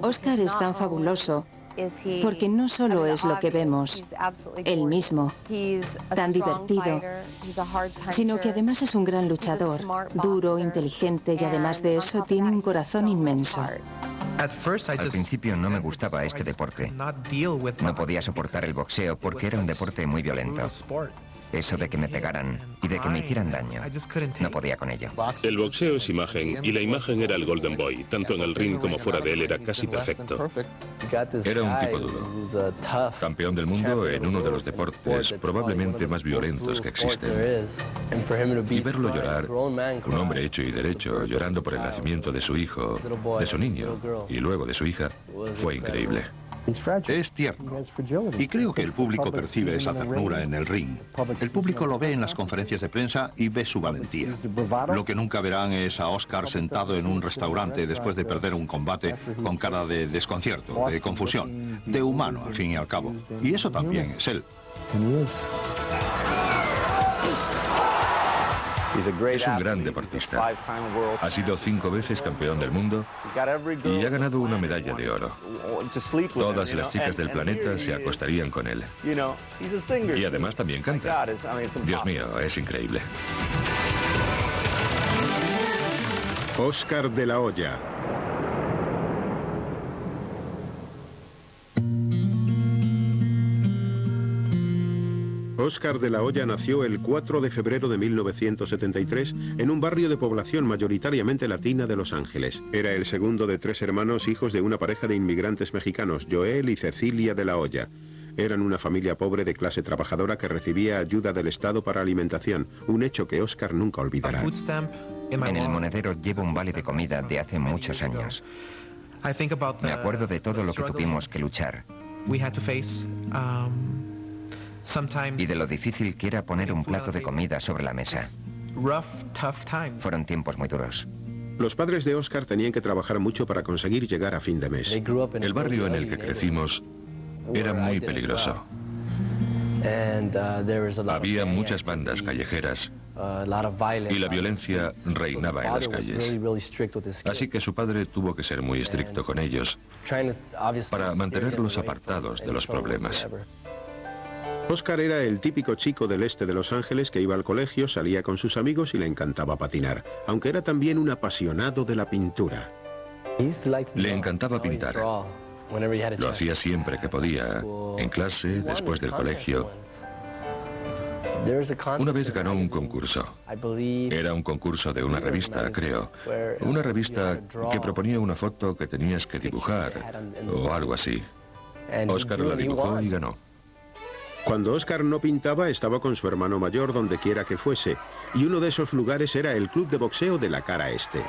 Oscar es tan fabuloso porque no solo es lo que vemos, él mismo, tan divertido, sino que además es un gran luchador, duro, inteligente y además de eso tiene un corazón inmenso. Al principio no me gustaba este deporte. No podía soportar el boxeo porque era un deporte muy violento. Eso de que me pegaran y de que me hicieran daño, no podía con ello. El boxeo es imagen, y la imagen era el Golden Boy. Tanto en el ring como fuera de él era casi perfecto. Era un tipo duro. Campeón del mundo en uno de los deportes probablemente más violentos que existen. Y verlo llorar, un hombre hecho y derecho, llorando por el nacimiento de su hijo, de su niño y luego de su hija, fue increíble. Es tierno. Y creo que el público percibe esa ternura en el ring. El público lo ve en las conferencias de prensa y ve su valentía. Lo que nunca verán es a Oscar sentado en un restaurante después de perder un combate con cara de desconcierto, de confusión, de humano al fin y al cabo. Y eso también es él. Es un gran deportista. Ha sido 5 veces campeón del mundo y ha ganado una medalla de oro. Todas las chicas del planeta se acostarían con él. Y además también canta. Dios mío, es increíble. Oscar de la Hoya. Oscar de la Hoya nació el 4 de febrero de 1973 en un barrio de población mayoritariamente latina de Los Ángeles. Era el segundo de 3 hermanos hijos de una pareja de inmigrantes mexicanos, Joel y Cecilia de la Hoya. Eran una familia pobre de clase trabajadora que recibía ayuda del Estado para alimentación, un hecho que Oscar nunca olvidará. En el monedero llevo un vale de comida de hace muchos años. Me acuerdo de todo lo que tuvimos que luchar. Y de lo difícil que era poner un plato de comida sobre la mesa. Fueron tiempos muy duros. Los padres de Oscar tenían que trabajar mucho para conseguir llegar a fin de mes. El barrio en el que crecimos era muy peligroso. Había muchas bandas callejeras y la violencia reinaba en las calles. Así que su padre tuvo que ser muy estricto con ellos para mantenerlos apartados de los problemas. Oscar era el típico chico del este de Los Ángeles que iba al colegio, salía con sus amigos y le encantaba patinar, aunque era también un apasionado de la pintura. Le encantaba pintar. Lo hacía siempre que podía, en clase, después del colegio. Una vez ganó un concurso. Era un concurso de una revista, creo. Una revista que proponía una foto que tenías que dibujar, o algo así. Oscar la dibujó y ganó. Cuando Oscar no pintaba, estaba con su hermano mayor donde quiera que fuese, y uno de esos lugares era el club de boxeo de la cara este.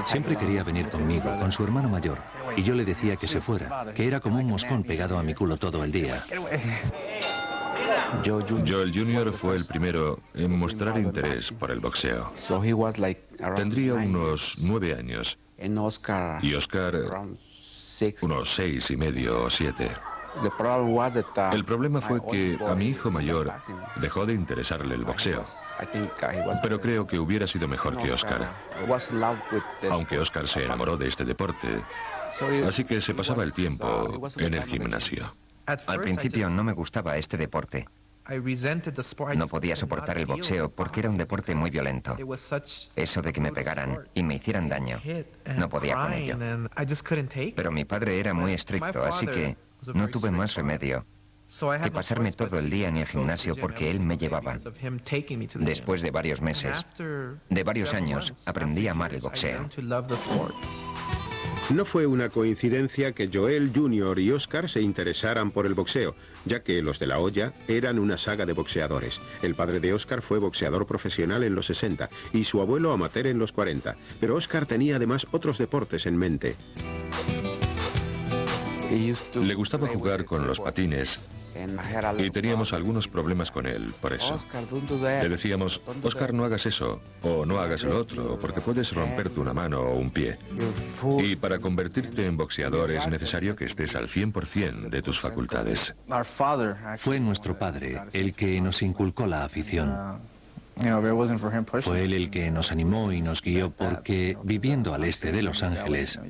Siempre quería venir conmigo, con su hermano mayor, y yo le decía que se fuera, que era como un moscón pegado a mi culo todo el día. Joel Jr. fue el primero en mostrar interés por el boxeo. Tendría unos 9 años, y Oscar unos 6 y medio o 7. El problema fue que a mi hijo mayor dejó de interesarle el boxeo, pero creo que hubiera sido mejor que Oscar, aunque Oscar se enamoró de este deporte, así que se pasaba el tiempo en el gimnasio. Al principio no me gustaba este deporte. No podía soportar el boxeo porque era un deporte muy violento. Eso de que me pegaran y me hicieran daño, no podía con ello. Pero mi padre era muy estricto, así que no tuve más remedio que pasarme todo el día en el gimnasio porque él me llevaba. Después de varios meses, de varios años, aprendí a amar el boxeo. No fue una coincidencia que Joel Jr. y Oscar se interesaran por el boxeo, ya que los de la Hoya eran una saga de boxeadores. El padre de Oscar fue boxeador profesional en los 60 y su abuelo amateur en los 40, pero Oscar tenía además otros deportes en mente. Le gustaba jugar con los patines y teníamos algunos problemas con él, por eso. Le decíamos, Oscar, no hagas eso, o no hagas lo otro, porque puedes romperte una mano o un pie. Y para convertirte en boxeador es necesario que estés al 100% de tus facultades. Fue nuestro padre el que nos inculcó la afición. Fue él el que nos animó y nos guió porque, viviendo al este de Los Ángeles,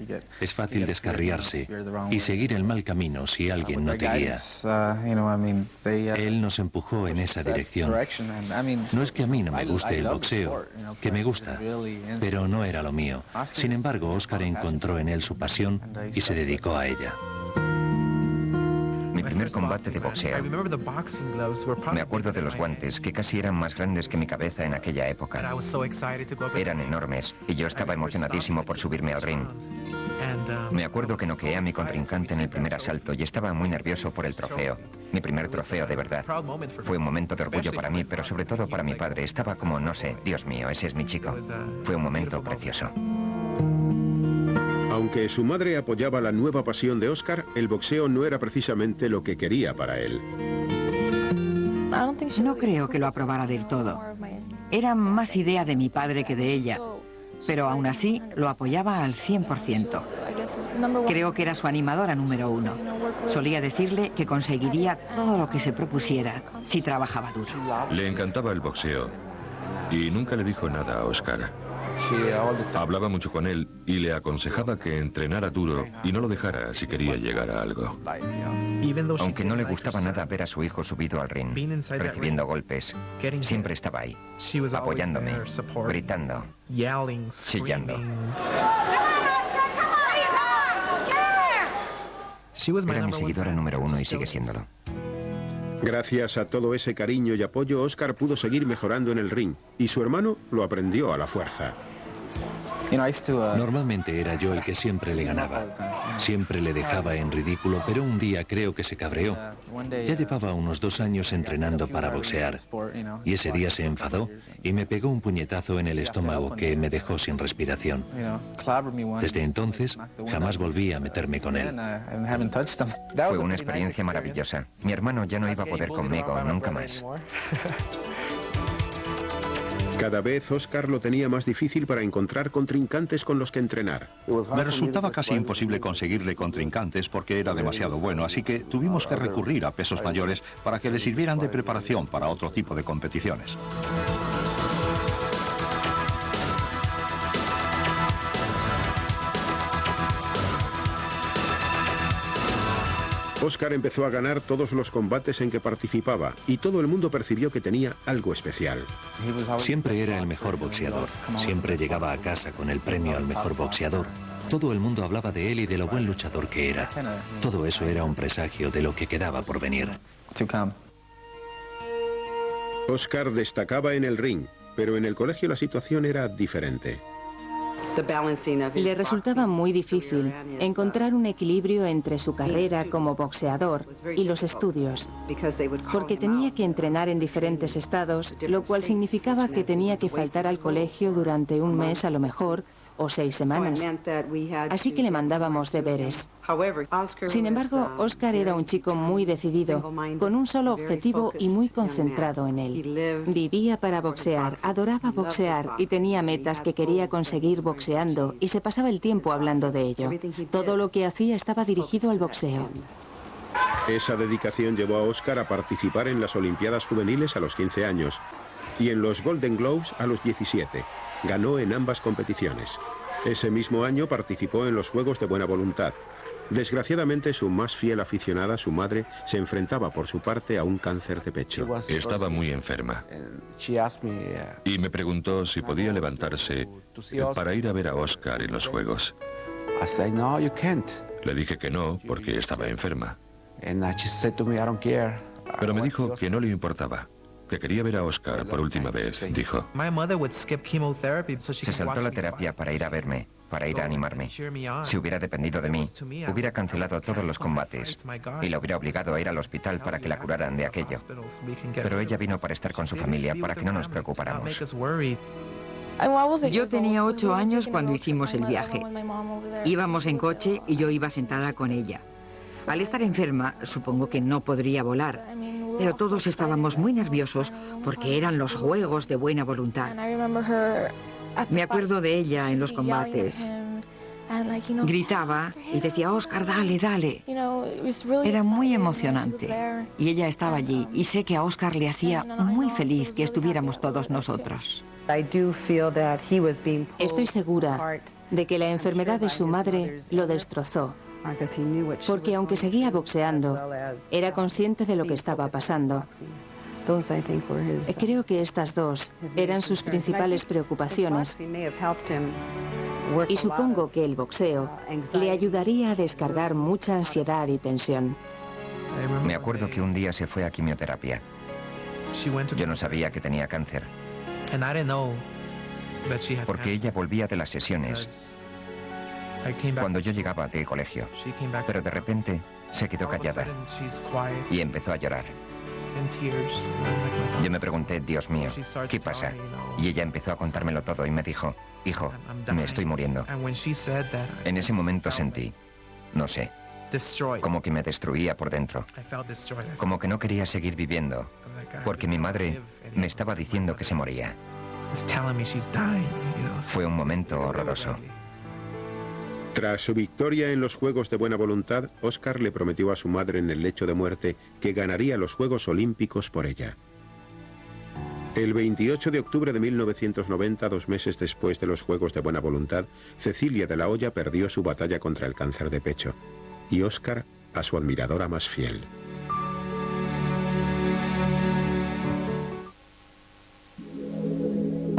es fácil descarriarse y seguir el mal camino si alguien no te guía. Él nos empujó en esa dirección. No es que a mí no me guste el boxeo, que me gusta, pero no era lo mío. Sin embargo, Oscar encontró en él su pasión y se dedicó a ella. Mi primer combate de boxeo. Me acuerdo de los guantes, que casi eran más grandes que mi cabeza en aquella época. Eran enormes, y yo estaba emocionadísimo por subirme al ring. Me acuerdo que noqueé a mi contrincante en el primer asalto y estaba muy nervioso por el trofeo. Mi primer trofeo de verdad. Fue un momento de orgullo para mí, pero sobre todo para mi padre. Estaba como, no sé, Dios mío, ese es mi chico. Fue un momento precioso. Aunque su madre apoyaba la nueva pasión de Oscar, el boxeo no era precisamente lo que quería para él. No creo que lo aprobara del todo. Era más idea de mi padre que de ella, pero aún así lo apoyaba al 100%. Creo que era su animadora número uno. Solía decirle que conseguiría todo lo que se propusiera si trabajaba duro. Le encantaba el boxeo y nunca le dijo nada a Oscar. Hablaba mucho con él y le aconsejaba que entrenara duro y no lo dejara si quería llegar a algo. Aunque no le gustaba nada ver a su hijo subido al ring, recibiendo golpes, siempre estaba ahí, apoyándome, gritando, chillando. Era mi seguidora número uno y sigue siéndolo. Gracias a todo ese cariño y apoyo, Oscar pudo seguir mejorando en el ring, y su hermano lo aprendió a la fuerza. Normalmente era yo el que siempre le ganaba. Siempre le dejaba en ridículo, pero un día creo que se cabreó. Ya llevaba unos 2 años entrenando para boxear. Y ese día se enfadó y me pegó un puñetazo en el estómago que me dejó sin respiración. Desde entonces, jamás volví a meterme con él. Fue una experiencia maravillosa. Mi hermano ya no iba a poder conmigo, nunca más. Cada vez Oscar lo tenía más difícil para encontrar contrincantes con los que entrenar. Me resultaba casi imposible conseguirle contrincantes porque era demasiado bueno, así que tuvimos que recurrir a pesos mayores para que le sirvieran de preparación para otro tipo de competiciones. Oscar empezó a ganar todos los combates en que participaba y todo el mundo percibió que tenía algo especial. Siempre era el mejor boxeador. Siempre llegaba a casa con el premio al mejor boxeador. Todo el mundo hablaba de él y de lo buen luchador que era. Todo eso era un presagio de lo que quedaba por venir. Oscar destacaba en el ring, pero en el colegio la situación era diferente. Le resultaba muy difícil encontrar un equilibrio entre su carrera como boxeador y los estudios, porque tenía que entrenar en diferentes estados, lo cual significaba que tenía que faltar al colegio durante un mes a lo mejor, o 6 semanas. Así que le mandábamos deberes. Sin embargo, Oscar era un chico muy decidido, con un solo objetivo y muy concentrado en él. Vivía para boxear, adoraba boxear y tenía metas que quería conseguir boxeando y se pasaba el tiempo hablando de ello. Todo lo que hacía estaba dirigido al boxeo. Esa dedicación llevó a Oscar a participar en las Olimpiadas Juveniles a los 15 años y en los Golden Gloves a los 17. Ganó en ambas competiciones. Ese mismo año participó en los Juegos de Buena Voluntad. Desgraciadamente, su más fiel aficionada, su madre, se enfrentaba por su parte a un cáncer de pecho. Estaba muy enferma y me preguntó si podía levantarse para ir a ver a Oscar en los Juegos. Le dije que no, porque estaba enferma. Pero me dijo que no le importaba, que quería ver a Oscar por última vez, dijo. Se saltó la terapia para ir a verme, para ir a animarme. Si hubiera dependido de mí, hubiera cancelado todos los combates y la hubiera obligado a ir al hospital para que la curaran de aquello. Pero ella vino para estar con su familia, para que no nos preocupáramos. Yo tenía 8 años cuando hicimos el viaje. Íbamos en coche y yo iba sentada con ella. Al estar enferma, supongo que no podría volar, pero todos estábamos muy nerviosos porque eran los Juegos de Buena Voluntad. Me acuerdo de ella en los combates. Gritaba y decía, Oscar, dale, dale. Era muy emocionante. Y ella estaba allí. Y sé que a Oscar le hacía muy feliz que estuviéramos todos nosotros. Estoy segura de que la enfermedad de su madre lo destrozó. Porque aunque seguía boxeando, era consciente de lo que estaba pasando. Creo que estas dos eran sus principales preocupaciones. Y supongo que el boxeo le ayudaría a descargar mucha ansiedad y tensión. Me acuerdo que un día se fue a quimioterapia. Yo no sabía que tenía cáncer. Porque ella volvía de las sesiones cuando yo llegaba del colegio. Pero de repente se quedó callada y empezó a llorar. Yo me pregunté, Dios mío, ¿qué pasa? Y ella empezó a contármelo todo y me dijo, hijo, me estoy muriendo. En ese momento sentí, no sé, como que me destruía por dentro. Como que no quería seguir viviendo, porque mi madre me estaba diciendo que se moría. Fue un momento horroroso. Tras su victoria en los Juegos de Buena Voluntad, Oscar le prometió a su madre en el lecho de muerte que ganaría los Juegos Olímpicos por ella. El 28 de octubre de 1990, 2 meses después de los Juegos de Buena Voluntad, Cecilia de la Hoya perdió su batalla contra el cáncer de pecho y Oscar a su admiradora más fiel.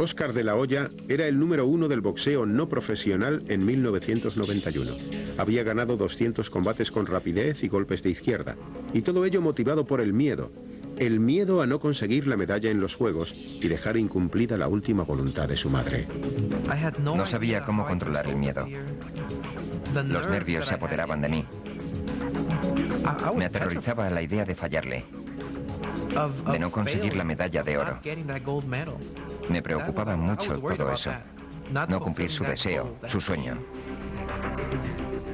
Oscar de la Hoya era el número 1 del boxeo no profesional en 1991. Había ganado 200 combates con rapidez y golpes de izquierda, y todo ello motivado por el miedo a no conseguir la medalla en los Juegos y dejar incumplida la última voluntad de su madre. No sabía cómo controlar el miedo. Los nervios se apoderaban de mí. Me aterrorizaba la idea de fallarle, de no conseguir la medalla de oro. Me preocupaba mucho todo eso. No cumplir su deseo, su sueño.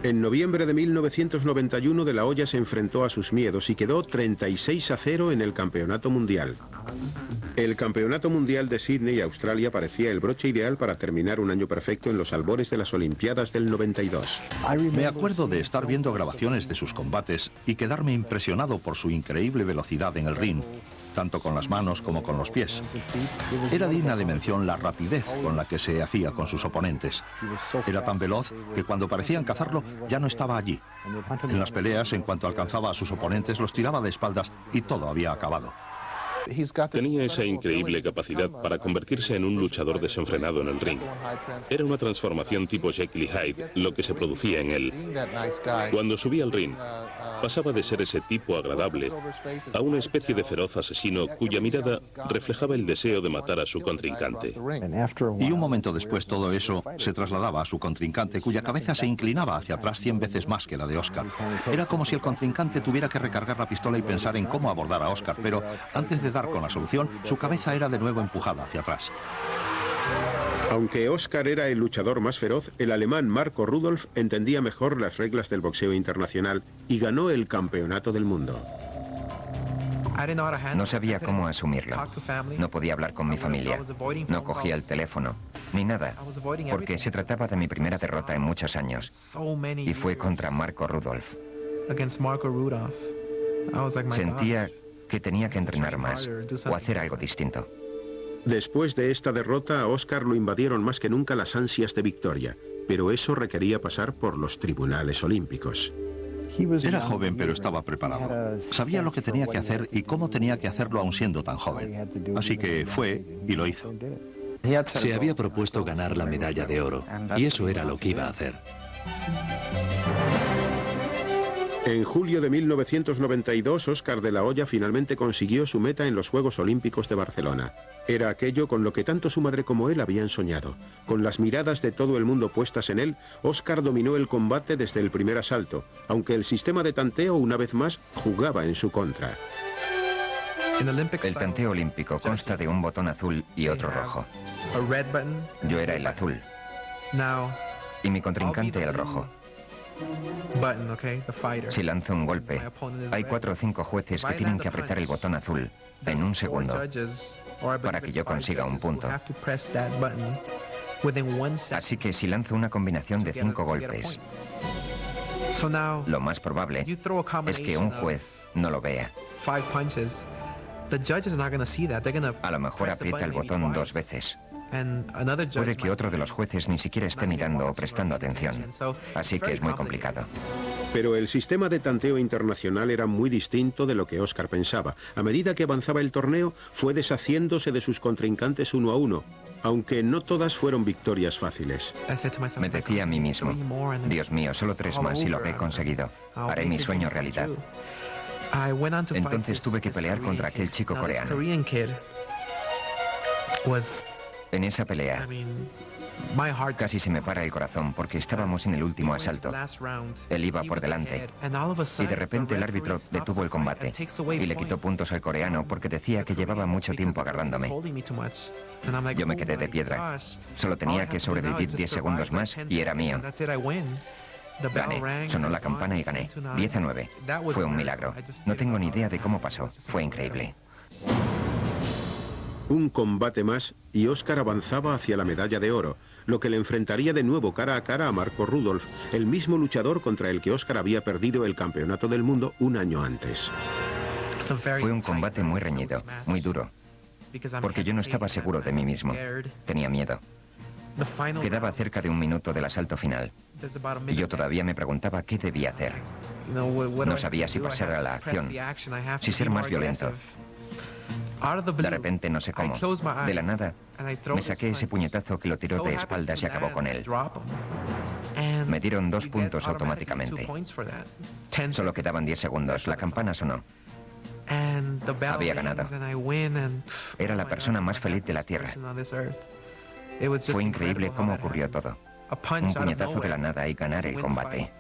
En noviembre de 1991, de la Hoya se enfrentó a sus miedos y quedó 36-0 en el Campeonato Mundial. El Campeonato Mundial de Sídney, Australia, parecía el broche ideal para terminar un año perfecto en los albores de las Olimpiadas del 92. Me acuerdo de estar viendo grabaciones de sus combates y quedarme impresionado por su increíble velocidad en el ring, tanto con las manos como con los pies. Era digna de mención la rapidez con la que se hacía con sus oponentes. Era tan veloz que cuando parecían cazarlo ya no estaba allí. En las peleas, en cuanto alcanzaba a sus oponentes, los tiraba de espaldas y todo había acabado. Tenía esa increíble capacidad para convertirse en un luchador desenfrenado en el ring. Era una transformación tipo Jekyll y Hyde lo que se producía en él. Cuando subía al ring, pasaba de ser ese tipo agradable a una especie de feroz asesino cuya mirada reflejaba el deseo de matar a su contrincante. Y un momento después todo eso se trasladaba a su contrincante, cuya cabeza se inclinaba hacia atrás 100 veces más que la de Oscar. Era como si el contrincante tuviera que recargar la pistola y pensar en cómo abordar a Oscar, pero antes de dar con la solución, su cabeza era de nuevo empujada hacia atrás. Aunque Oscar era el luchador más feroz, el alemán Marco Rudolph entendía mejor las reglas del boxeo internacional y ganó el campeonato del mundo. No sabía cómo asumirlo. No podía hablar con mi familia. No cogía el teléfono, ni nada, porque se trataba de mi primera derrota en muchos años. Y fue contra Marco Rudolph. Sentía que tenía que entrenar más o hacer algo distinto. Después de esta derrota, a Oscar lo invadieron más que nunca las ansias de victoria, pero eso requería pasar por los tribunales olímpicos. Era joven, pero estaba preparado. Sabía lo que tenía que hacer y cómo tenía que hacerlo aún siendo tan joven. Así que fue y lo hizo. Se había propuesto ganar la medalla de oro, y eso era lo que iba a hacer. En julio de 1992, Oscar de la Hoya finalmente consiguió su meta en los Juegos Olímpicos de Barcelona. Era aquello con lo que tanto su madre como él habían soñado. Con las miradas de todo el mundo puestas en él, Oscar dominó el combate desde el primer asalto, aunque el sistema de tanteo una vez más jugaba en su contra. El tanteo olímpico consta de un botón azul y otro rojo. Yo era el azul y mi contrincante el rojo. Si lanzo un golpe, hay 4 o 5 jueces que tienen que apretar el botón azul en un segundo para que yo consiga un punto. Así que si lanzo una combinación de 5 golpes, lo más probable es que un juez no lo vea. A lo mejor aprieta el botón 2 veces. Puede que otro de los jueces ni siquiera esté mirando o prestando atención. Así que es muy complicado. Pero el sistema de tanteo internacional era muy distinto de lo que Oscar pensaba. A medida que avanzaba el torneo, fue deshaciéndose de sus contrincantes uno a uno, aunque no todas fueron victorias fáciles. Me decía a mí mismo, Dios mío, solo 3 más y lo habré conseguido. Haré mi sueño realidad. Entonces tuve que pelear contra aquel chico coreano. En esa pelea, casi se me para el corazón porque estábamos en el último asalto. Él iba por delante y de repente el árbitro detuvo el combate y le quitó puntos al coreano porque decía que llevaba mucho tiempo agarrándome. Yo me quedé de piedra. Solo tenía que sobrevivir 10 segundos más y era mío. Gané. Sonó la campana y gané. 10-9. Fue un milagro. No tengo ni idea de cómo pasó. Fue increíble. Un combate más y Oscar avanzaba hacia la medalla de oro, lo que le enfrentaría de nuevo cara a cara a Marco Rudolph, el mismo luchador contra el que Oscar había perdido el campeonato del mundo un año antes. Fue un combate muy reñido, muy duro, porque yo no estaba seguro de mí mismo. Tenía miedo. Quedaba cerca de 1 minuto del asalto final, y yo todavía me preguntaba qué debía hacer. No sabía si pasar a la acción, si ser más violento. De repente, no sé cómo, de la nada, me saqué ese puñetazo que lo tiró de espaldas y acabó con él. Me dieron 2 puntos automáticamente. Solo quedaban 10 segundos, la campana sonó. Había ganado. Era la persona más feliz de la Tierra. Fue increíble cómo ocurrió todo. Un puñetazo de la nada y ganar el combate.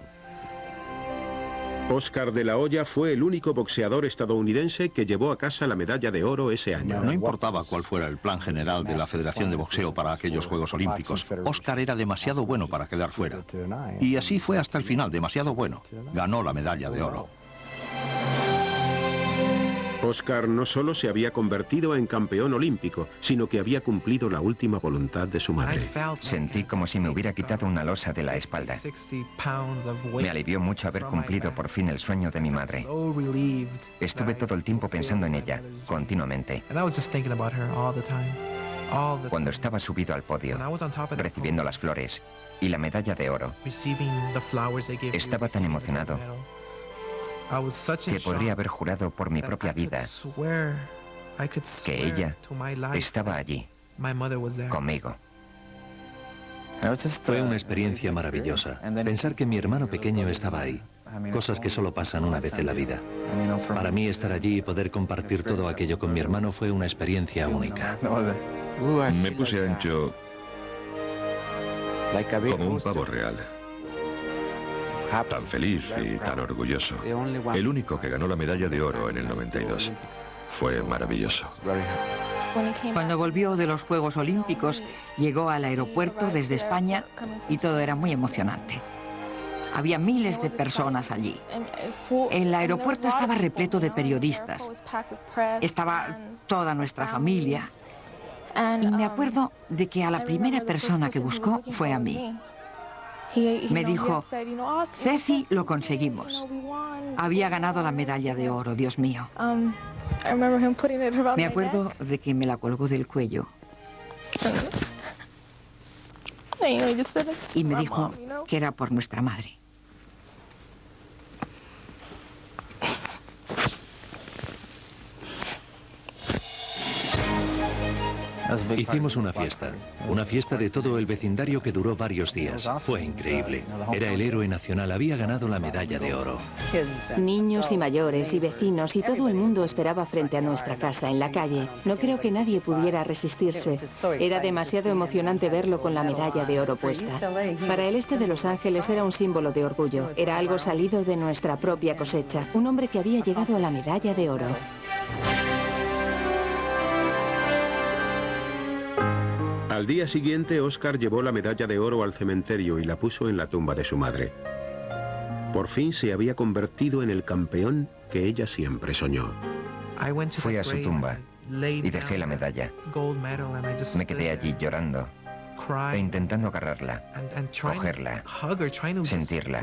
Oscar de la Hoya fue el único boxeador estadounidense que llevó a casa la medalla de oro ese año. No importaba cuál fuera el plan general de la Federación de Boxeo para aquellos Juegos Olímpicos. Oscar era demasiado bueno para quedar fuera. Y así fue hasta el final, demasiado bueno. Ganó la medalla de oro. Oscar no solo se había convertido en campeón olímpico, sino que había cumplido la última voluntad de su madre. Sentí como si me hubiera quitado una losa de la espalda. Me alivió mucho haber cumplido por fin el sueño de mi madre. Estuve todo el tiempo pensando en ella, continuamente. Cuando estaba subido al podio, recibiendo las flores y la medalla de oro, estaba tan emocionado que podría haber jurado por mi propia vida que ella estaba allí, conmigo. Fue una experiencia maravillosa. Pensar que mi hermano pequeño estaba ahí. Cosas que solo pasan una vez en la vida. Para mí estar allí y poder compartir todo aquello con mi hermano fue una experiencia única. Me puse ancho como un pavo real. Tan feliz y tan orgulloso. El único que ganó la medalla de oro en el 92. Fue maravilloso. Cuando volvió de los Juegos Olímpicos, llegó al aeropuerto desde España y todo era muy emocionante. Había miles de personas allí. El aeropuerto estaba repleto de periodistas. Estaba toda nuestra familia. Y me acuerdo de que a la primera persona que buscó fue a mí. Me dijo, Ceci, lo conseguimos. Había ganado la medalla de oro, Dios mío. Me acuerdo de que me la colgó del cuello. Y me dijo que era por nuestra madre. Hicimos una fiesta de todo el vecindario que duró varios días. Fue increíble. Era el héroe nacional, había ganado la medalla de oro. Niños y mayores y vecinos y todo el mundo esperaba frente a nuestra casa, en la calle. No creo que nadie pudiera resistirse. Era demasiado emocionante verlo con la medalla de oro puesta. Para el este de Los Ángeles era un símbolo de orgullo. Era algo salido de nuestra propia cosecha. Un hombre que había llegado a la medalla de oro. Al día siguiente, Oscar llevó la medalla de oro al cementerio y la puso en la tumba de su madre. Por fin se había convertido en el campeón que ella siempre soñó. Fui a su tumba y dejé la medalla. Me quedé allí llorando e intentando agarrarla, cogerla, sentirla.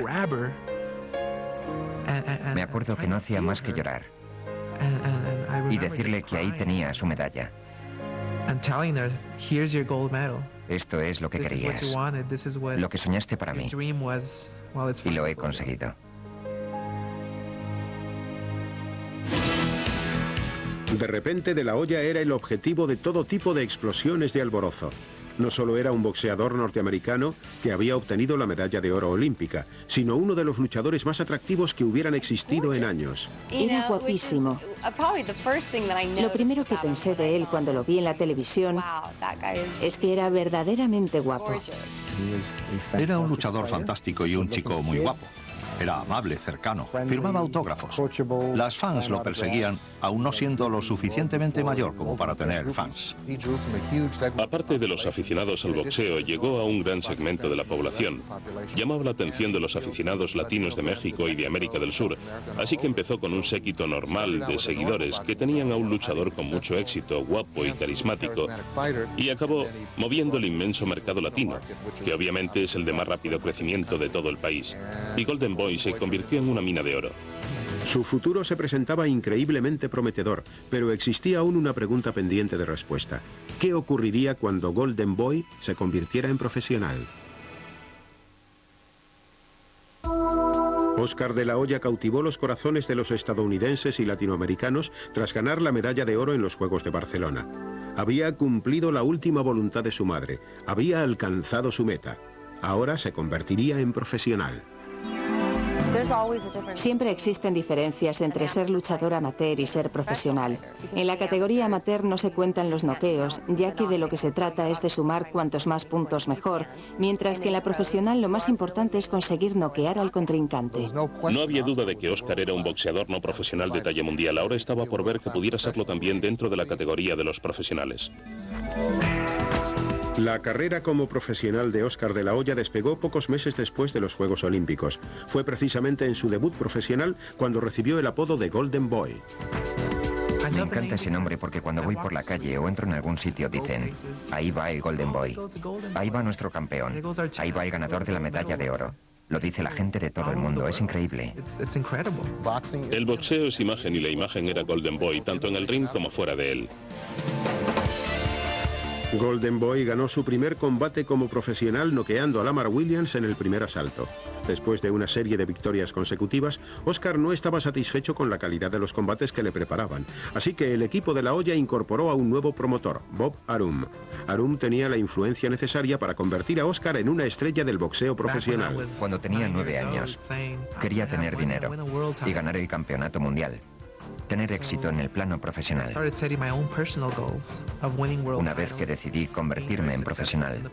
Me acuerdo que no hacía más que llorar y decirle que ahí tenía su medalla. Esto es lo que querías, lo que soñaste para mí, y lo he conseguido. De repente, De La Hoya era el objetivo de todo tipo de explosiones de alborozo. No solo era un boxeador norteamericano que había obtenido la medalla de oro olímpica, sino uno de los luchadores más atractivos que hubieran existido en años. Era guapísimo. Lo primero que pensé de él cuando lo vi en la televisión es que era verdaderamente guapo. Era un luchador fantástico y un chico muy guapo. Era amable, cercano, firmaba autógrafos. Las fans lo perseguían, aún no siendo lo suficientemente mayor como para tener fans. Aparte de los aficionados al boxeo, llegó a un gran segmento de la población. Llamaba la atención de los aficionados latinos de México y de América del Sur, así que empezó con un séquito normal de seguidores que tenían a un luchador con mucho éxito, guapo y carismático, y acabó moviendo el inmenso mercado latino, que obviamente es el de más rápido crecimiento de todo el país. Y Golden Boy se convirtió en una mina de oro. Su futuro se presentaba increíblemente prometedor, pero existía aún una pregunta pendiente de respuesta. ¿Qué ocurriría cuando Golden Boy se convirtiera en profesional? Oscar de la Hoya cautivó los corazones de los estadounidenses y latinoamericanos tras ganar la medalla de oro en los Juegos de Barcelona. Había cumplido la última voluntad de su madre, había alcanzado su meta. Ahora se convertiría en profesional. Siempre existen diferencias entre ser luchador amateur y ser profesional. En la categoría amateur no se cuentan los noqueos, ya que de lo que se trata es de sumar cuantos más puntos mejor, mientras que en la profesional lo más importante es conseguir noquear al contrincante. No había duda de que Oscar era un boxeador no profesional de talla mundial. Ahora estaba por ver que pudiera serlo también dentro de la categoría de los profesionales. La carrera como profesional de Oscar de la Hoya despegó pocos meses después de los Juegos Olímpicos. Fue precisamente en su debut profesional cuando recibió el apodo de Golden Boy. Me encanta ese nombre porque cuando voy por la calle o entro en algún sitio dicen, ahí va el Golden Boy, ahí va nuestro campeón, ahí va el ganador de la medalla de oro. Lo dice la gente de todo el mundo, es increíble. El boxeo es imagen y la imagen era Golden Boy, tanto en el ring como fuera de él. Golden Boy ganó su primer combate como profesional noqueando a Lamar Williams en el primer asalto. Después de una serie de victorias consecutivas, Oscar no estaba satisfecho con la calidad de los combates que le preparaban, así que el equipo de La Hoya incorporó a un nuevo promotor, Bob Arum. Arum tenía la influencia necesaria para convertir a Oscar en una estrella del boxeo profesional. Cuando tenía 9 años, quería tener dinero y ganar el campeonato mundial. Tener éxito en el plano profesional. Una vez que decidí convertirme en profesional,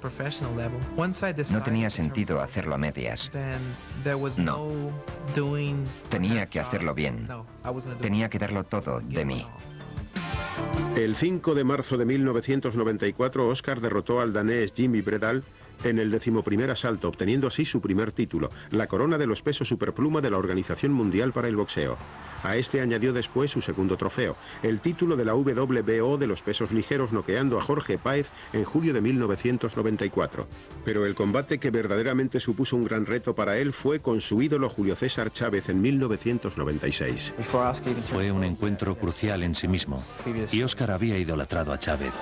no tenía sentido hacerlo a medias. No. Tenía que hacerlo bien. Tenía que darlo todo de mí. El 5 de marzo de 1994, Oscar derrotó al danés Jimmy Bredal en el 11º asalto, obteniendo así su primer título, la corona de los pesos superpluma de la Organización Mundial para el Boxeo. A este añadió después su segundo trofeo, el título de la WBO de los pesos ligeros, noqueando a Jorge Páez en julio de 1994. Pero el combate que verdaderamente supuso un gran reto para él fue con su ídolo Julio César Chávez en 1996. Fue un encuentro crucial en sí mismo, y Oscar había idolatrado a Chávez.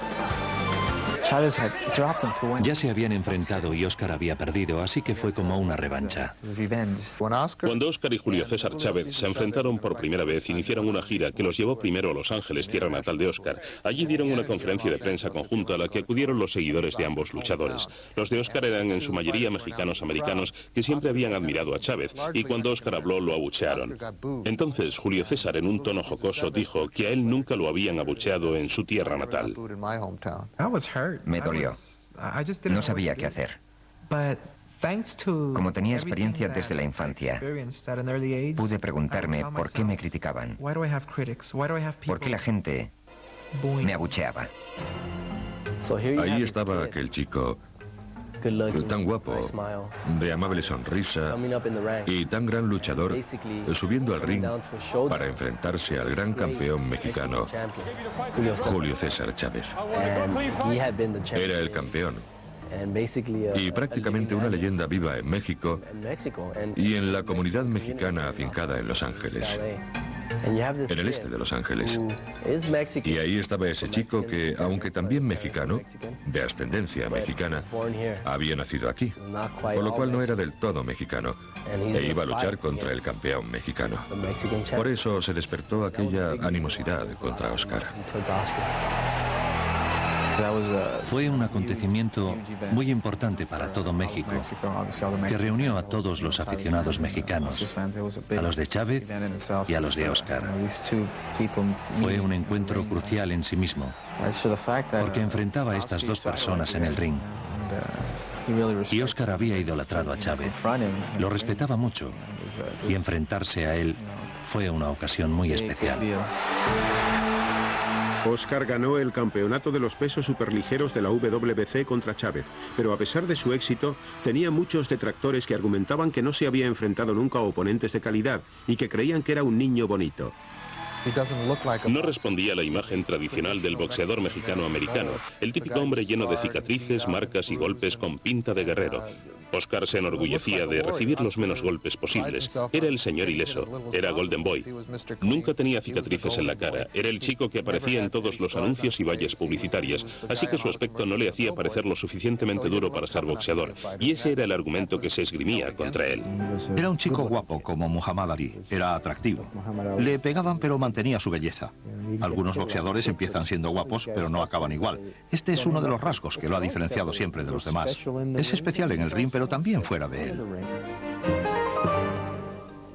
Ya se habían enfrentado y Oscar había perdido, así que fue como una revancha. Cuando Oscar y Julio César Chávez se enfrentaron por primera vez, iniciaron una gira que los llevó primero a Los Ángeles, tierra natal de Oscar. Allí dieron una conferencia de prensa conjunta a la que acudieron los seguidores de ambos luchadores. Los de Oscar eran en su mayoría mexicanos-americanos que siempre habían admirado a Chávez, y cuando Oscar habló lo abuchearon. Entonces Julio César, en un tono jocoso, dijo que a él nunca lo habían abucheado en su tierra natal. Me dolió. No sabía qué hacer. Como tenía experiencia desde la infancia, pude preguntarme por qué me criticaban, por qué la gente me abucheaba. Ahí estaba aquel chico, tan guapo, de amable sonrisa y tan gran luchador, subiendo al ring para enfrentarse al gran campeón mexicano, Julio César Chávez. Era el campeón y prácticamente una leyenda viva en México y en la comunidad mexicana afincada en Los Ángeles, en el este de Los Ángeles. Y ahí estaba ese chico que, aunque también mexicano, de ascendencia mexicana, había nacido aquí, por lo cual no era del todo mexicano, e iba a luchar contra el campeón mexicano. Por eso se despertó aquella animosidad contra Oscar. Fue un acontecimiento muy importante para todo México, que reunió a todos los aficionados mexicanos, a los de Chávez y a los de Oscar. Fue un encuentro crucial en sí mismo, porque enfrentaba a estas dos personas en el ring. Y Oscar había idolatrado a Chávez, lo respetaba mucho, y enfrentarse a él fue una ocasión muy especial. Oscar ganó el campeonato de los pesos superligeros de la WBC contra Chávez, pero a pesar de su éxito, tenía muchos detractores que argumentaban que no se había enfrentado nunca a oponentes de calidad y que creían que era un niño bonito. No respondía a la imagen tradicional del boxeador mexicano-americano, el típico hombre lleno de cicatrices, marcas y golpes con pinta de guerrero. Oscar se enorgullecía de recibir los menos golpes posibles. Era el señor ileso, era Golden Boy. Nunca tenía cicatrices en la cara, era el chico que aparecía en todos los anuncios y vallas publicitarias, así que su aspecto no le hacía parecer lo suficientemente duro para ser boxeador, y ese era el argumento que se esgrimía contra él. Era un chico guapo como Muhammad Ali, era atractivo. Le pegaban pero mantenía su belleza. Algunos boxeadores empiezan siendo guapos pero no acaban igual. Este es uno de los rasgos que lo ha diferenciado siempre de los demás. Es especial en el ring, pero también fuera de él.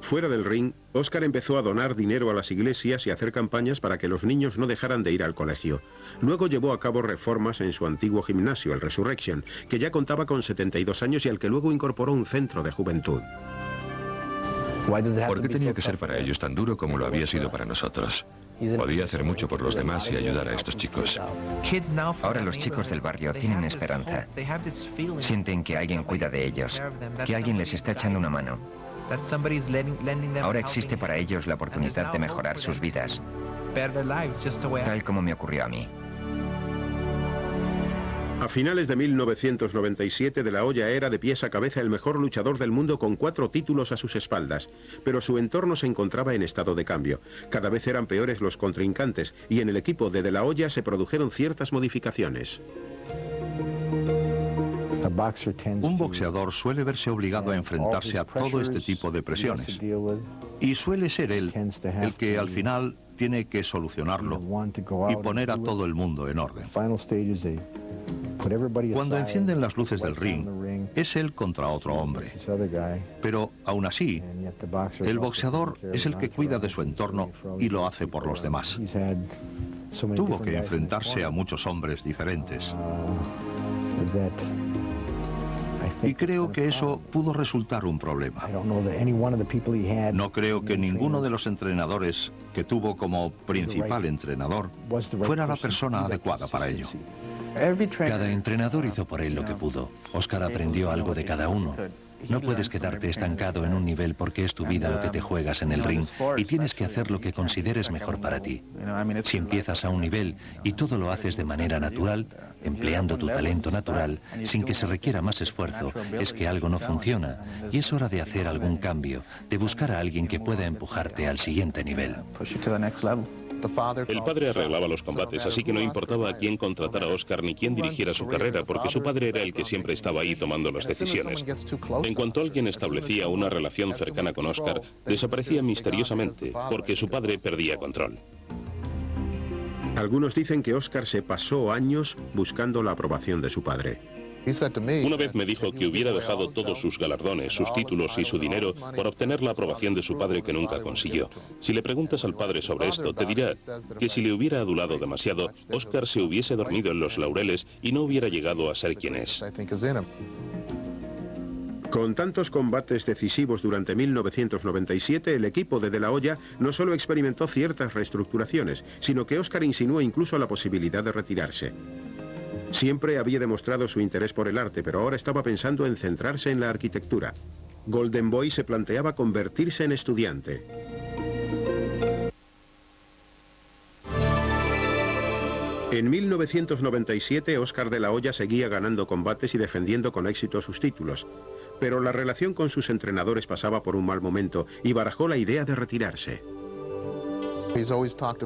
Fuera del ring, Oscar empezó a donar dinero a las iglesias y a hacer campañas para que los niños no dejaran de ir al colegio. Luego llevó a cabo reformas en su antiguo gimnasio, el Resurrection, que ya contaba con 72 años y al que luego incorporó un centro de juventud. ¿Por qué tenía que ser para ellos tan duro como lo había sido para nosotros? Podía hacer mucho por los demás y ayudar a estos chicos. Ahora los chicos del barrio tienen esperanza. Sienten que alguien cuida de ellos, que alguien les está echando una mano. Ahora existe para ellos la oportunidad de mejorar sus vidas, tal como me ocurrió a mí. A finales de 1997, De la Hoya era de pies a cabeza el mejor luchador del mundo con 4 títulos a sus espaldas, pero su entorno se encontraba en estado de cambio. Cada vez eran peores los contrincantes y en el equipo de La Hoya se produjeron ciertas modificaciones. Un boxeador suele verse obligado a enfrentarse a todo este tipo de presiones. Y suele ser él el que al final tiene que solucionarlo y poner a todo el mundo en orden. Cuando encienden las luces del ring, es él contra otro hombre. Pero aún así, el boxeador es el que cuida de su entorno y lo hace por los demás. Tuvo que enfrentarse a muchos hombres diferentes. Y creo que eso pudo resultar un problema. No creo que ninguno de los entrenadores que tuvo como principal entrenador fuera la persona adecuada para ello. Cada entrenador hizo por él lo que pudo. Oscar aprendió algo de cada uno. No puedes quedarte estancado en un nivel porque es tu vida lo que te juegas en el ring y tienes que hacer lo que consideres mejor para ti. Si empiezas a un nivel y todo lo haces de manera natural, empleando tu talento natural, sin que se requiera más esfuerzo, es que algo no funciona y es hora de hacer algún cambio, de buscar a alguien que pueda empujarte al siguiente nivel. El padre arreglaba los combates, así que no importaba a quién contratara a Oscar ni quién dirigiera su carrera, porque su padre era el que siempre estaba ahí tomando las decisiones. En cuanto alguien establecía una relación cercana con Oscar, desaparecía misteriosamente, porque su padre perdía control. Algunos dicen que Oscar se pasó años buscando la aprobación de su padre. Una vez me dijo que hubiera dejado todos sus galardones, sus títulos y su dinero por obtener la aprobación de su padre que nunca consiguió. Si le preguntas al padre sobre esto, te dirá que si le hubiera adulado demasiado, Oscar se hubiese dormido en los laureles y no hubiera llegado a ser quien es. Con tantos combates decisivos durante 1997, el equipo de La Hoya no solo experimentó ciertas reestructuraciones, sino que Oscar insinuó incluso la posibilidad de retirarse. Siempre había demostrado su interés por el arte, pero ahora estaba pensando en centrarse en la arquitectura. Golden Boy se planteaba convertirse en estudiante. En 1997, Oscar de la Hoya seguía ganando combates y defendiendo con éxito sus títulos, pero la relación con sus entrenadores pasaba por un mal momento y barajó la idea de retirarse.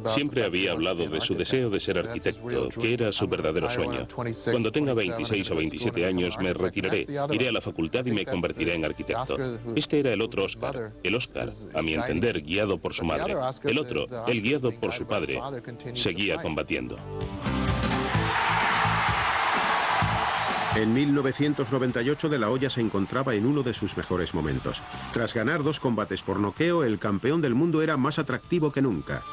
Siempre había hablado de su deseo de ser arquitecto, que era su verdadero sueño. Cuando tenga 26 o 27 años me retiraré, iré a la facultad y me convertiré en arquitecto. Este era el otro Oscar. El Oscar, a mi entender, guiado por su madre. El otro, el guiado por su padre, seguía combatiendo. En 1998, de la Hoya se encontraba en uno de sus mejores momentos. Tras ganar 2 combates por noqueo, el campeón del mundo era más atractivo que nunca.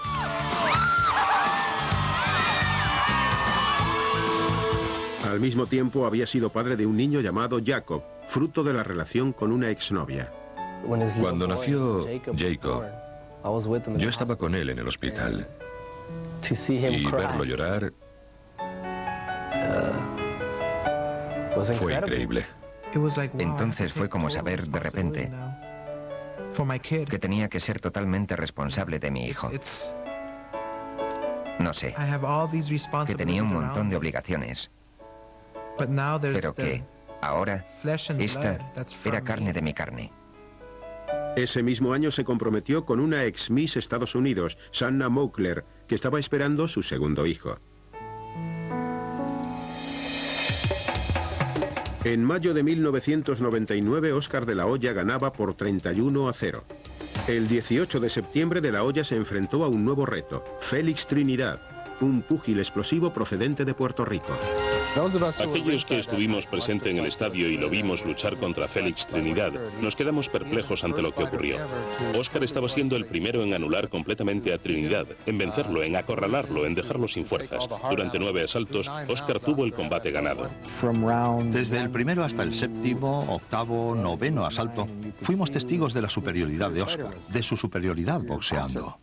Al mismo tiempo, había sido padre de un niño llamado Jacob, fruto de la relación con una exnovia. Cuando nació Jacob, yo estaba con él en el hospital. Y verlo llorar fue increíble. Entonces fue como saber de repente que tenía que ser totalmente responsable de mi hijo. No sé, que tenía un montón de obligaciones, pero que ahora esta era carne de mi carne. Ese mismo año se comprometió con una ex Miss Estados Unidos, Shanna Moakler, que estaba esperando su segundo hijo. En mayo de 1999, Oscar de la Hoya ganaba por 31-0. El 18 de septiembre, de la Hoya se enfrentó a un nuevo reto, Félix Trinidad, un púgil explosivo procedente de Puerto Rico. Aquellos que estuvimos presentes en el estadio y lo vimos luchar contra Félix Trinidad, nos quedamos perplejos ante lo que ocurrió. Oscar estaba siendo el primero en anular completamente a Trinidad, en vencerlo, en acorralarlo, en dejarlo sin fuerzas. Durante 9 asaltos, Oscar tuvo el combate ganado. Desde el primero hasta el séptimo, octavo, noveno asalto, fuimos testigos de la superioridad de Oscar, de su superioridad boxeando.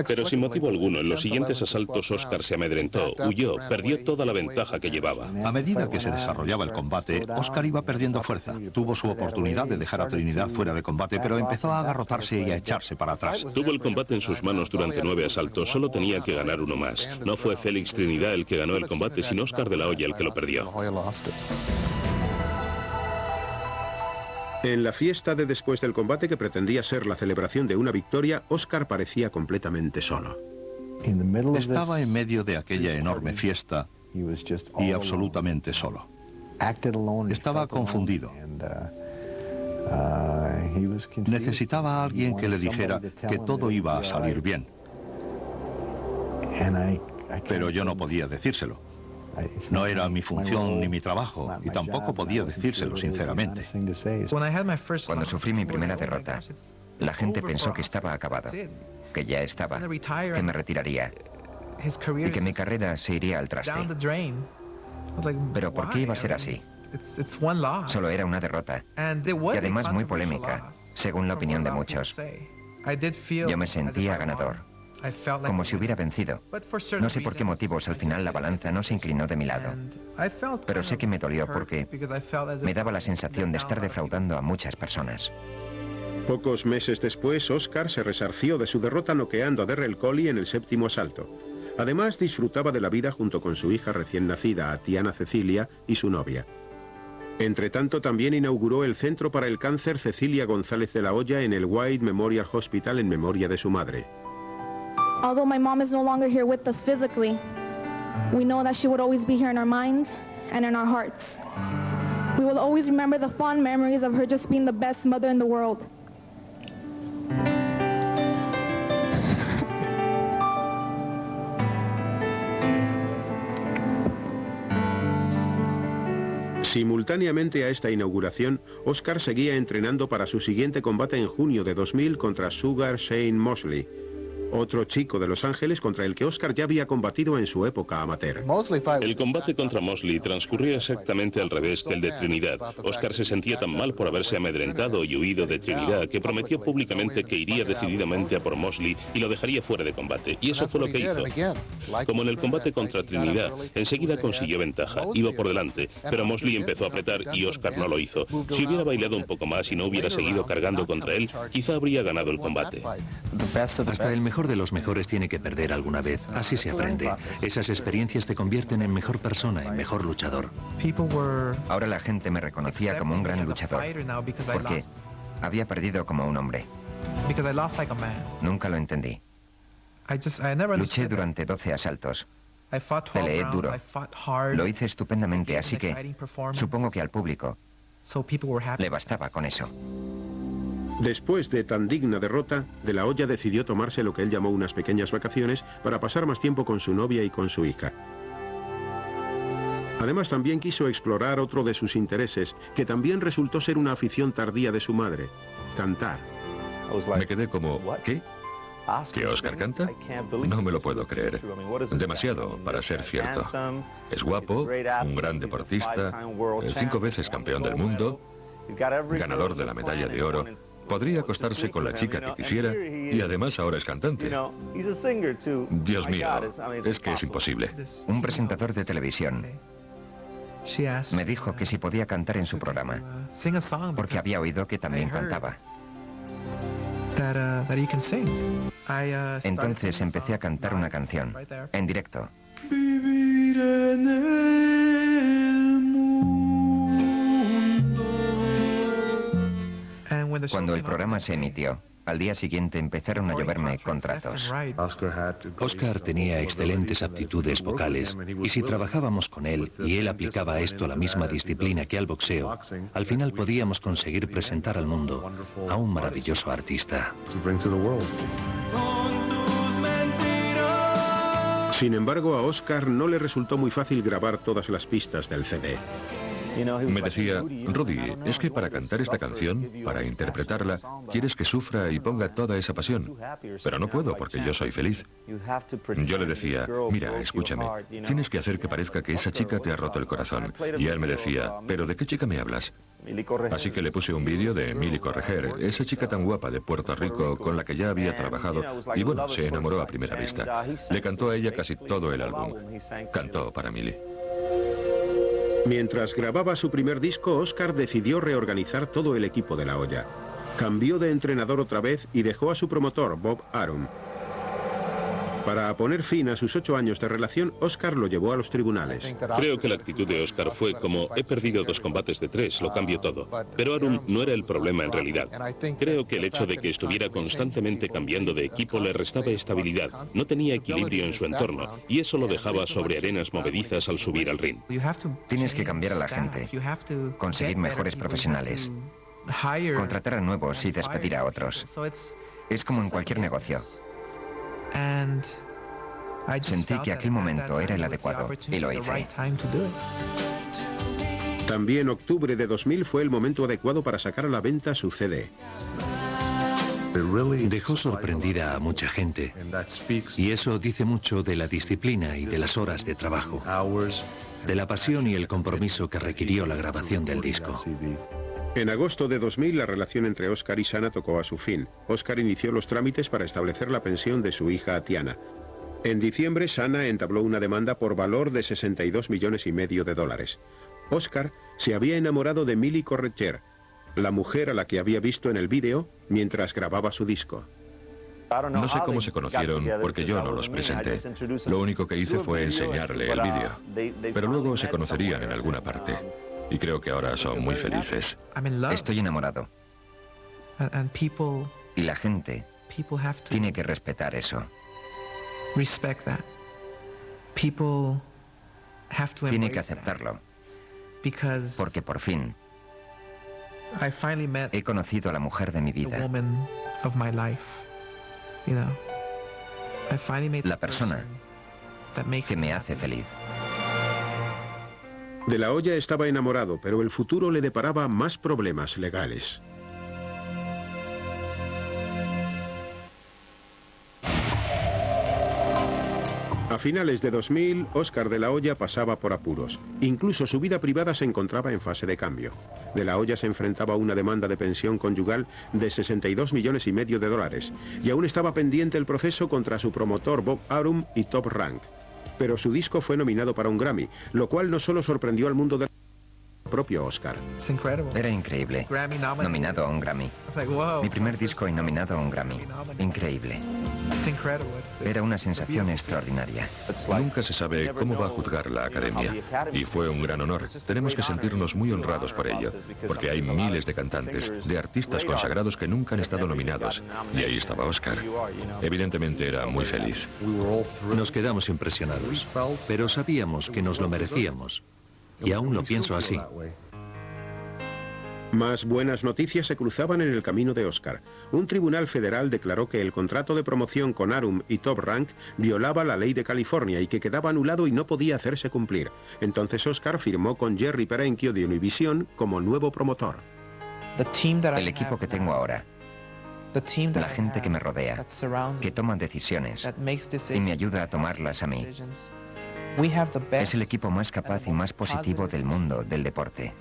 Pero sin motivo alguno, en los siguientes asaltos Oscar se amedrentó, huyó, perdió toda la ventaja que llevaba. A medida que se desarrollaba el combate, Oscar iba perdiendo fuerza. Tuvo su oportunidad de dejar a Trinidad fuera de combate, pero empezó a agarrotarse y a echarse para atrás. Tuvo el combate en sus manos durante 9 asaltos, solo tenía que ganar uno más. No fue Félix Trinidad el que ganó el combate, sino Oscar de la Hoya el que lo perdió. En la fiesta de después del combate, que pretendía ser la celebración de una victoria, Oscar parecía completamente solo. Estaba en medio de aquella enorme fiesta y absolutamente solo. Estaba confundido. Necesitaba a alguien que le dijera que todo iba a salir bien. Pero yo no podía decírselo. No era mi función ni mi trabajo, y tampoco podía decírselo sinceramente. Cuando sufrí mi primera derrota, la gente pensó que estaba acabado, que ya estaba, que me retiraría y que mi carrera se iría al traste. Pero ¿por qué iba a ser así? Solo era una derrota, y además muy polémica, según la opinión de muchos. Yo me sentía ganador, como si hubiera vencido. No sé por qué motivos al final la balanza no se inclinó de mi lado, pero sé que me dolió porque me daba la sensación de estar defraudando a muchas personas. Pocos meses después, Oscar se resarció de su derrota noqueando a Darrell Coley en el 7º asalto. Además, disfrutaba de la vida junto con su hija recién nacida, Tiana Cecilia, y su novia. Entretanto, también inauguró el Centro para el Cáncer Cecilia González de la Hoya en el White Memorial Hospital en memoria de su madre. Although my mom is no longer here with us physically, we know that she would always be here in our minds and in our hearts. We will always remember the fond memories of her just being the best mother in the world. Simultáneamente a esta inauguración, Oscar seguía entrenando para su siguiente combate en junio de 2000 contra Sugar Shane Mosley, otro chico de Los Ángeles contra el que Oscar ya había combatido en su época amateur. El combate contra Mosley transcurrió exactamente al revés que el de Trinidad. Oscar se sentía tan mal por haberse amedrentado y huido de Trinidad que prometió públicamente que iría decididamente a por Mosley y lo dejaría fuera de combate. Y eso fue lo que hizo. Como en el combate contra Trinidad, enseguida consiguió ventaja, iba por delante, pero Mosley empezó a apretar y Oscar no lo hizo. Si hubiera bailado un poco más y no hubiera seguido cargando contra él, quizá habría ganado el combate. Hasta el mejor mejor de los mejores tiene que perder alguna vez. Así se aprende. Esas experiencias te convierten en mejor persona, en mejor luchador. Ahora la gente me reconocía como un gran luchador, porque había perdido como un hombre. Nunca lo entendí. Luché durante 12 asaltos. Peleé duro. Lo hice estupendamente, así que supongo que al público le bastaba con eso. Después de tan digna derrota, De la Hoya decidió tomarse lo que él llamó unas pequeñas vacaciones para pasar más tiempo con su novia y con su hija. Además, también quiso explorar otro de sus intereses, que también resultó ser una afición tardía de su madre: cantar. Me quedé como, ¿qué? ¿Que Oscar canta? No me lo puedo creer. Demasiado para ser cierto. Es guapo, un gran deportista, 5 veces campeón del mundo, ganador de la medalla de oro. Podría acostarse con la chica que quisiera y además ahora es cantante. Dios mío, es que es imposible. Un presentador de televisión me dijo que si podía cantar en su programa, porque había oído que también cantaba. Entonces empecé a cantar una canción, en directo. Cuando el programa se emitió, al día siguiente empezaron a lloverme contratos. Oscar tenía excelentes aptitudes vocales, y si trabajábamos con él y él aplicaba esto a la misma disciplina que al boxeo, al final podíamos conseguir presentar al mundo a un maravilloso artista. Sin embargo, a Oscar no le resultó muy fácil grabar todas las pistas del CD. Me decía, Rudy, es que para cantar esta canción, para interpretarla, quieres que sufra y ponga toda esa pasión. Pero no puedo porque yo soy feliz. Yo le decía, mira, escúchame, tienes que hacer que parezca que esa chica te ha roto el corazón. Y él me decía, ¿pero de qué chica me hablas? Así que le puse un vídeo de Milly Correger, esa chica tan guapa de Puerto Rico con la que ya había trabajado. Y bueno, se enamoró a primera vista. Le cantó a ella casi todo el álbum. Cantó para Milly. Mientras grababa su primer disco, Oscar decidió reorganizar todo el equipo de La Hoya. Cambió de entrenador otra vez y dejó a su promotor, Bob Arum. Para poner fin a sus 8 años de relación, Oscar lo llevó a los tribunales. Creo que la actitud de Oscar fue como, he perdido 2 combates de 3, lo cambio todo. Pero Arum no era el problema en realidad. Creo que el hecho de que estuviera constantemente cambiando de equipo le restaba estabilidad, no tenía equilibrio en su entorno, y eso lo dejaba sobre arenas movedizas al subir al ring. Tienes que cambiar a la gente, conseguir mejores profesionales, contratar a nuevos y despedir a otros. Es como en cualquier negocio. Sentí que aquel momento era el adecuado y lo hice. También octubre de 2000 fue el momento adecuado para sacar a la venta su CD. Dejó sorprendida a mucha gente, y eso dice mucho de la disciplina y de las horas de trabajo, de la pasión y el compromiso que requirió la grabación del disco. En agosto de 2000, la relación entre Oscar y Sana tocó a su fin. Oscar inició los trámites para establecer la pensión de su hija Tiana. En diciembre, Sana entabló una demanda por valor de 62,5 millones de dólares. Oscar se había enamorado de Milly Correger, la mujer a la que había visto en el vídeo mientras grababa su disco. No sé cómo se conocieron porque yo no los presenté. Lo único que hice fue enseñarle el vídeo. Pero luego se conocerían en alguna parte. Y creo que ahora son muy felices. Estoy enamorado. Y la gente tiene que respetar eso. Tiene que aceptarlo. Porque por fin he conocido a la mujer de mi vida. La persona que me hace feliz. De la Hoya estaba enamorado, pero el futuro le deparaba más problemas legales. A finales de 2000, Oscar de la Hoya pasaba por apuros. Incluso su vida privada se encontraba en fase de cambio. De la Hoya se enfrentaba a una demanda de pensión conyugal de 62,5 millones de dólares y aún estaba pendiente el proceso contra su promotor Bob Arum y Top Rank. Pero su disco fue nominado para un Grammy, lo cual no solo sorprendió al mundo del propio Oscar. Era increíble. Nominado a un Grammy. Mi primer disco y nominado a un Grammy. Increíble. Era una sensación extraordinaria. Nunca se sabe cómo va a juzgar la academia. Y fue un gran honor. Tenemos que sentirnos muy honrados por ello, porque hay miles de cantantes, de artistas consagrados que nunca han estado nominados. Y ahí estaba Oscar. Evidentemente era muy feliz. Nos quedamos impresionados, pero sabíamos que nos lo merecíamos. Y aún lo pienso así. Más buenas noticias se cruzaban en el camino de Oscar. Un tribunal federal declaró que el contrato de promoción con Arum y Top Rank violaba la ley de California y que quedaba anulado y no podía hacerse cumplir. Entonces Oscar firmó con Jerry Perenchio de Univision como nuevo promotor. El equipo que tengo ahora, la gente que me rodea, que toma decisiones y me ayuda a tomarlas a mí, es el equipo más capaz y más positivo del mundo del deporte.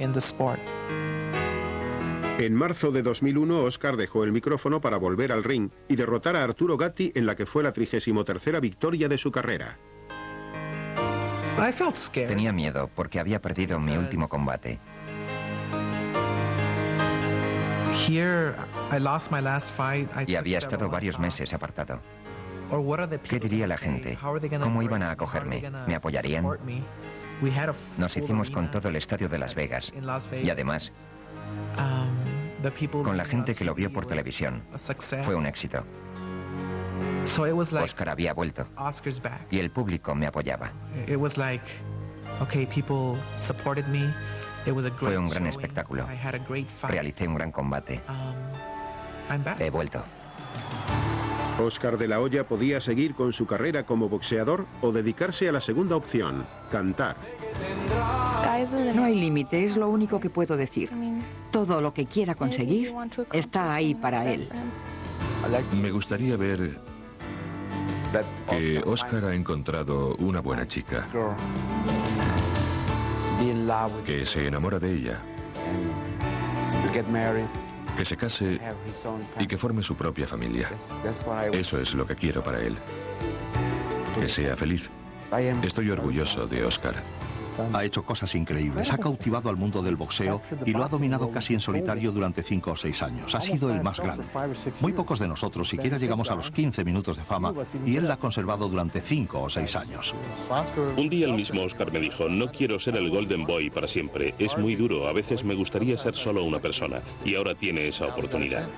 En marzo de 2001, Oscar dejó el micrófono para volver al ring y derrotar a Arturo Gatti en la que fue la 33ª victoria de su carrera. Tenía miedo porque había perdido mi último combate. Y había estado varios meses apartado. ¿Qué diría la gente? ¿Cómo iban a acogerme? ¿Me apoyarían? Nos hicimos con todo el estadio de Las Vegas. Y además, con la gente que lo vio por televisión. Fue un éxito. Oscar había vuelto. Y el público me apoyaba. Fue un gran espectáculo. Realicé un gran combate. He vuelto. Oscar de la Hoya podía seguir con su carrera como boxeador o dedicarse a la segunda opción, cantar. No hay límite, es lo único que puedo decir. Todo lo que quiera conseguir está ahí para él. Me gustaría ver que Oscar ha encontrado una buena chica, que se enamora de ella, que se case y que forme su propia familia. Eso es lo que quiero para él. Que sea feliz. Estoy orgulloso de Oscar. Ha hecho cosas increíbles, ha cautivado al mundo del boxeo y lo ha dominado casi en solitario durante 5 o 6 años. Ha sido el más grande. Muy pocos de nosotros siquiera llegamos a los 15 minutos de fama y él la ha conservado durante 5 o 6 años. Un día el mismo Oscar me dijo, no quiero ser el Golden Boy para siempre. Es muy duro, a veces me gustaría ser solo una persona y ahora tiene esa oportunidad.